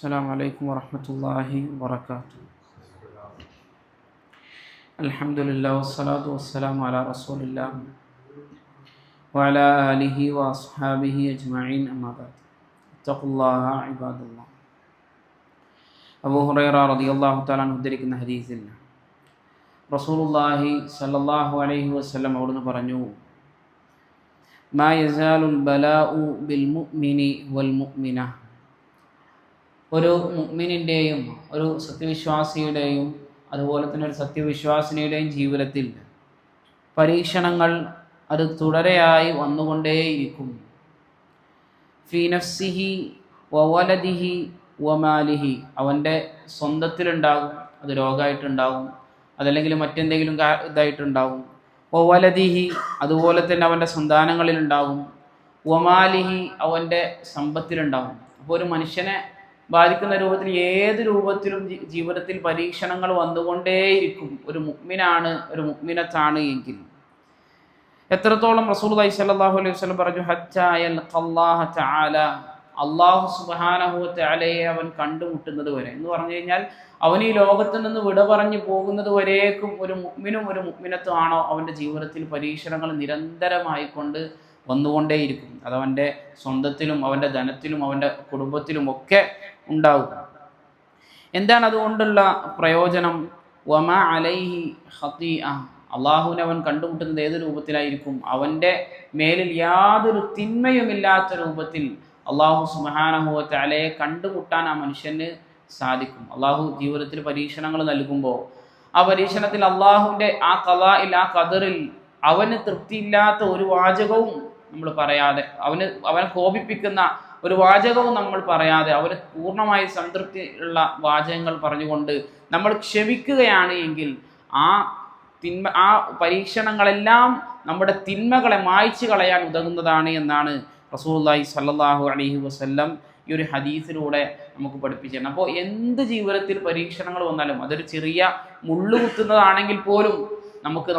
السلام عليكم ورحمة الله وبركاته. الحمد لله والصلاة والسلام على رسول الله وعلى آله وأصحابه أجمعين أما بعد. اتقوا الله عباد الله. അബൂ ഹുറൈറ റളിയല്ലാഹു തആല അൻഹു ഉദ്ധരിക്കുന്ന ഹദീസിൽ റസൂലുള്ളാഹി സ്വല്ലല്ലാഹു അലൈഹി വസല്ലം അവിടുന്ന് പറഞ്ഞു, മാ യസാലുൽ ബലാഉ ബിൽ മുഅ്മിനി വൽ മുഅ്മിന. ഒരു മുഅ്മിനിൻ്റെയും ഒരു സത്യവിശ്വാസിയുടെയും അതുപോലെ തന്നെ ഒരു സത്യവിശ്വാസിനിയുടെയും ജീവിതത്തിൽ പരീക്ഷണങ്ങൾ അത് തുടരെയായി വന്നുകൊണ്ടേയിരിക്കും. ഫീ നഫ്സിഹി വവലദിഹി വമാലിഹി. അവൻ്റെ സ്വന്തത്തിലുണ്ടാകും, അത് രോഗമായിട്ടുണ്ടാകും, അതല്ലെങ്കിൽ മറ്റെന്തെങ്കിലും ഇതായിട്ടുണ്ടാകും. വവലദിഹി, അതുപോലെ തന്നെ അവൻ്റെ സന്താനങ്ങളിലുണ്ടാകും. വമാലിഹി, അവൻ്റെ സമ്പത്തിലുണ്ടാകും. അപ്പോൾ ഒരു മനുഷ്യനെ ബാധിക്കുന്ന രൂപത്തിൽ ഏത് രൂപത്തിലും ജീവിതത്തിൽ പരീക്ഷണങ്ങൾ വന്നുകൊണ്ടേയിരിക്കും. ഒരു മുഅ്മിനാണ്, ഒരു മുഅ്മിനത്താണ് എങ്കിൽ എത്രത്തോളം റസൂലുള്ളാഹി സ്വല്ലല്ലാഹു അലൈഹി വസല്ലം പറഞ്ഞു, ഹത്താ യൽഖല്ലാഹ തആല, അല്ലാഹു സുബ്ഹാനഹു വ തആലയെ അവൻ കണ്ടുമുട്ടുന്നത് വരെ എന്ന് പറഞ്ഞു കഴിഞ്ഞാൽ അവൻ ഈ ലോകത്ത് നിന്ന് വിട പറഞ്ഞു പോകുന്നത് വരേക്കും ഒരു മുഅ്മിനും ഒരു മുഅ്മിനത്തും ആണോ അവൻ്റെ ജീവിതത്തിൽ പരീക്ഷണങ്ങൾ നിരന്തരമായി കൊണ്ട് വന്നുകൊണ്ടേയിരിക്കും. അതവൻ്റെ സ്വന്തത്തിലും അവൻ്റെ ധനത്തിലും അവൻ്റെ കുടുംബത്തിലും ഒക്കെ ഉണ്ടാകും. എന്താണ് അതുകൊണ്ടുള്ള പ്രയോജനം? വമാ അലൈഹി ഖതീഅ, അള്ളാഹുവിനെ അവൻ കണ്ടുമുട്ടുന്നത് ഏത് രൂപത്തിലായിരിക്കും? അവൻ്റെ മേലിൽ യാതൊരു തിന്മയുമില്ലാത്ത രൂപത്തിൽ അള്ളാഹു സുബ്ഹാനഹു വ തആലയെ കണ്ടുമുട്ടാൻ ആ മനുഷ്യന് സാധിക്കും. അള്ളാഹു ജീവിതത്തിൽ പരീക്ഷണങ്ങൾ നൽകുമ്പോൾ ആ പരീക്ഷണത്തിൽ അള്ളാഹുവിൻ്റെ ആ ഖളാഇൽ, ആ ഖദറിൽ അവന് തൃപ്തിയില്ലാത്ത ഒരു വാചകവും നമ്മൾ പറയാതെ, അവനെ കോപിപ്പിക്കുന്ന ഒരു വാചകവും നമ്മൾ പറയാതെ, അവന് പൂർണ്ണമായി സംതൃപ്തി ഉള്ള വാചകങ്ങൾ പറഞ്ഞുകൊണ്ട് നമ്മൾ ക്ഷമിക്കുകയാണ് എങ്കിൽ ആ പരീക്ഷണങ്ങളെല്ലാം നമ്മുടെ തിന്മകളെ മായ്ച്ചു കളയാൻ ഉതകുന്നതാണ് എന്നാണ് റസൂലുള്ളാഹി സ്വല്ലല്ലാഹു അലൈഹി വസല്ലം ഈ ഒരു ഹദീസിലൂടെ നമുക്ക് പഠിപ്പിച്ചിരുന്നത്. അപ്പോൾ എന്ത് ജീവിതത്തിൽ പരീക്ഷണങ്ങൾ വന്നാലും അതൊരു ചെറിയ മുള്ളു കുത്തുന്നതാണെങ്കിൽ പോലും നമുക്ക്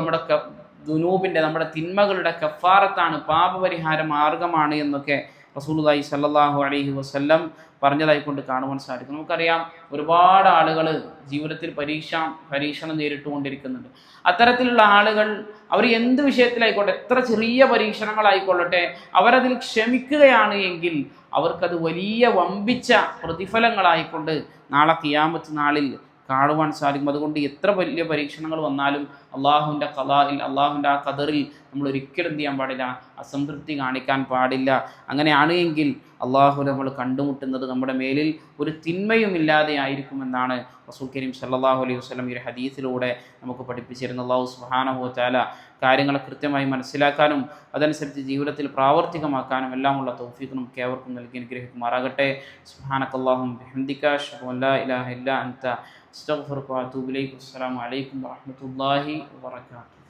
നമ്മുടെ തിന്മകളുടെ കഫാറത്താണ്, പാപപരിഹാര മാർഗമാണ് എന്നൊക്കെ റസൂലുള്ളാഹി സ്വല്ലല്ലാഹു അലൈഹി വസല്ലം പറഞ്ഞതായിക്കൊണ്ട് കാണുവാൻ സാധിക്കും. നമുക്കറിയാം, ഒരുപാട് ആളുകൾ ജീവിതത്തിൽ പരീക്ഷണം നേരിട്ടുകൊണ്ടിരിക്കുന്നുണ്ട്. അത്തരത്തിലുള്ള ആളുകൾ അവർ എന്ത് വിഷയത്തിലായിക്കോട്ടെ, എത്ര ചെറിയ പരീക്ഷണങ്ങളായിക്കൊള്ളട്ടെ, അവരതിൽ ക്ഷമിക്കുകയാണ് എങ്കിൽ അവർക്കത് വലിയ വമ്പിച്ച പ്രതിഫലങ്ങളായിക്കൊണ്ട് നാളെ ഖിയാമത്ത് നാളിൽ കാണുവാൻ സാധിക്കും. അതുകൊണ്ട് എത്ര വലിയ പരീക്ഷണങ്ങൾ വന്നാലും അള്ളാഹുവിൻ്റെ ഖളാഇൽ, അള്ളാഹുവിൻ്റെ ആ ഖദറിൽ നമ്മൾ ഒരിക്കലും എന്ത് ചെയ്യാൻ പാടില്ല, അസംതൃപ്തി കാണിക്കാൻ പാടില്ല. അങ്ങനെയാണ് എങ്കിൽ അള്ളാഹു നമ്മൾ കണ്ടുമുട്ടുന്നത് നമ്മുടെ മേലിൽ ഒരു തിന്മയുമില്ലാതെ ആയിരിക്കുമെന്നാണ് റസൂൽ കരീം സല്ലല്ലാഹു അലൈഹി വസല്ലം ഈ ഒരു ഹദീസിലൂടെ നമുക്ക് പഠിപ്പിച്ചിരുന്നു. അല്ലാഹു സുബ്ഹാനഹു വ തആല കാര്യങ്ങളെ കൃത്യമായി മനസ്സിലാക്കാനും അതനുസരിച്ച് ജീവിതത്തിൽ പ്രാവർത്തികമാക്കാനും എല്ലാമുള്ള തൗഫീഖ് നമുക്ക് ഏവർക്കും നൽകി അനുഗ്രഹിക്കുമാറാകട്ടെ. സുബ്ഹാനകല്ലാഹുമ്മ ബിഹംദിക അശ്ഹദു അൻ ലാ ഇലാഹ ഇല്ലാ അൻത അസ്തഗ്ഫിറുക വ അതൂബു ഇലൈക്. അസ്സലാമു അലൈക്കും വറഹ്മത്തുള്ളാഹി വബറകാതുഹു.